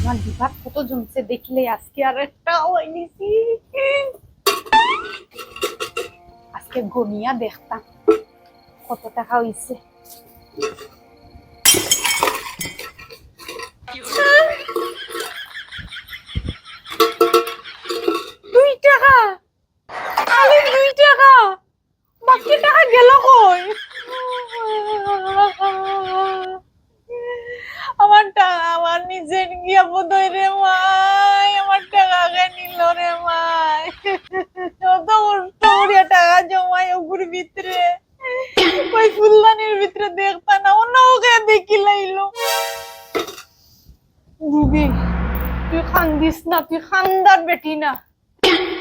আমার বিভাগ কত জমছে দেখলে আজকে আর একটা হয়নি। আজকে গনিয়া দেখতাম কত টাকা হইছে। 2 টাকা, খালি 2 টাকা, বাকি টাকা গেল কই? আমার টাকা আমার নিজের গিয়া বোধই রে মাই, আমার টাকা কে নিল রে মাই। কত কষ্ট করিয়া টাকা জমাই ওগুর ভিতরে, ওই ফুলদানির ভিতরে দেখতা না, অন্য ওকে দেখি লাইলো। রুবি, তুই খান্দিস না, তুই খান্দার বেটি না।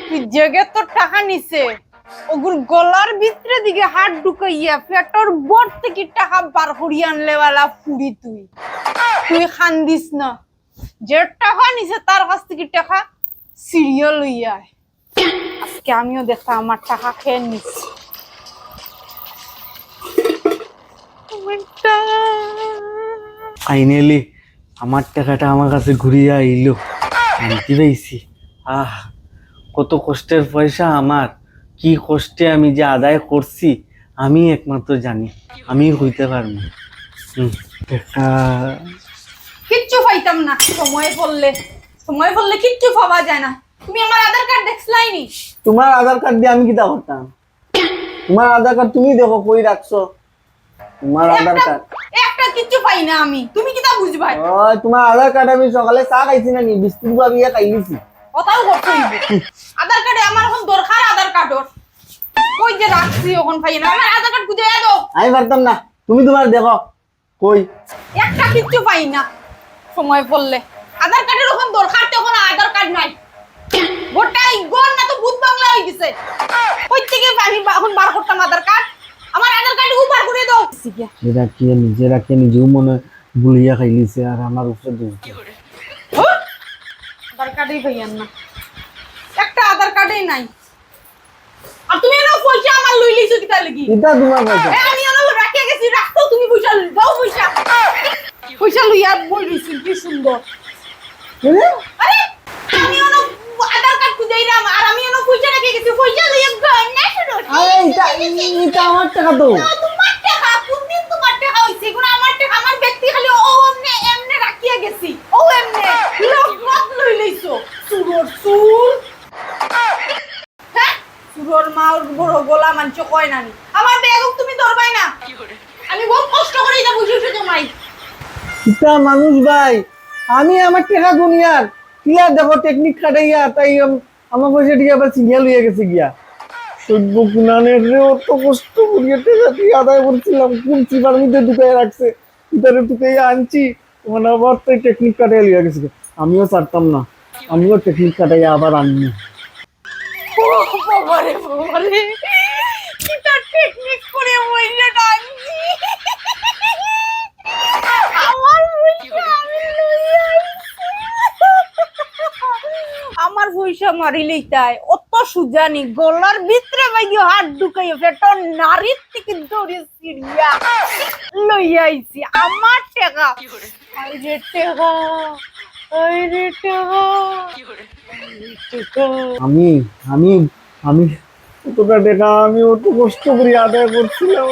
তুই জেগে তোর টাকা নিছে, ওগুর গলার ভিতরে দিকে হাত ঢুকাইয়া পেটর বট থেকে টাকা বার করিয়া আনলে वाला ফুড়ি তুই। তুই খান্দিস না, যে টাকা নিছে তার কাছ থেকে টাকা সিরিয়াল লইয়া। আজকে আমিও দেখতাম আমার টাকা খেয়ে নিচ্ছে। ফাইনালি আমার টাকাটা আমার কাছে ঘুরিয়ে আইলো, শান্তি পেয়েছি। কত কষ্টের পয়সা আমার, কি কষ্টে আমি যে আদায় করছি আমি একমাত্র জানি, আমি হইতে পারবো। কিচ্ছু পাইতাম না, সময় পড়লে কিচ্ছু পাওয়া যায় না। তুমি আমার আধার কার্ড দেখছলাইনি? তোমার আধার কার্ড দিয়ে আমি কিটা করতাম? তোমার আধার কার্ড তুমি দেখো কই রাখছো। তোমার আধার কার্ড একটা কিচ্ছু পাই না আমি, তুমি কিটা বুঝবা? ওই তোমার আধার কার্ড আমি সকালে চা খাইছি না নি, বিস্কুট ভাবিয়া খাইছি। কথাও করতে হইবে। আধার কার্ডে আমার এখন দরকার, আধার কার্ডর কই যে রাখছি এখন পাই না। আমার আধার কার্ড খুঁজে দাও। আমি পারতাম না, তুমি তোমার দেখো কই। একটা কিচ্ছু পাই না, সময় পড়লে আধার কার্ডের এখন দরকার, তখন আধার কার্ড নাই। গোটাই গন না তো ভূত বাংলা হয়ে গেছে। কই থেকে আমি এখন বার করতাম আধার কার্ড? আমার আধার কার্ড উপর করে দাও। নিজেরা কে নিজেও মনে ভুলিয়া খাইলিছে আর আমার উপরে দোষ দেয়। আধার কার্ডই পাইয়ান না, একটা আধার কার্ডই নাই। আর তুমি এনো পয়সা আমার লই লিছো কিটা লাগি? এটা তোমার পয়সা। আমি এনো রাখিয়া গেছি, রাখতো তুমি পয়সা দাও। পয়সা লইয়া বই দিছি, কি সুন্দর। আরে আমি এনো আধার কার্ড খুঁজাইরাম আর আমি এনো পয়সা রাখিয়া গেছি, পয়সা লইয়া গন না শুনো। এটা আমার টাকা তো। তোমার টাকা, কোনদিন তোমার টাকা হইছে? কোন আমার টাকা, আমার ব্যক্তি খালি ও এমনে রাখিয়া গেছি। ও এমনে লোক লই লইছো। সুর সুরর মার বড় গোলা মানছ কয় নানি। আমার ব্যাগ তুমি ধরবাই না, আমি বহুত কষ্ট করে এটা বুঝিয়েছো তোমায়। এটা মানুষ ভাই, আমি আমার টাকা দুনিয়ার কিয়া দেখো টেকনিক খাটাইয়া তাই আমার পয়সা দিয়ে আবার সিরিয়াল হয়ে গেছে গিয়া। সভ্য গুনানের রে অত কষ্ট করিয়া টাকা দিয়ে আদায় করছিলাম, কোন চিপার মধ্যে ঢুকাইয়া রাখছে, ভিতরে ঢুকাইয়া আনছি, মানে আবার তাই টেকনিক কাটাইয়া লিয়া গেছে। আমিও ছাড়তাম না, আমিও টেকনিক কাটাইয়া আবার আনবো। বাবারে কিটা টেকনিক করে বইলে ডাকছি। আমার পয়সা আমি লইয়া আইছি। আমার পয়সা মারিলেই তাই অত সুজানি, গলার ভিতরে বাইরে হাত ঢুকাইয়া পেটর নারীর থেকে ধরে সিরিয়া লইয়া আইছি আমার টাকা। আরে টাকা, আরে টাকা। আমি আমি আমি কতটা টাকা আমি অত কষ্ট করে আদায় করছিলাম।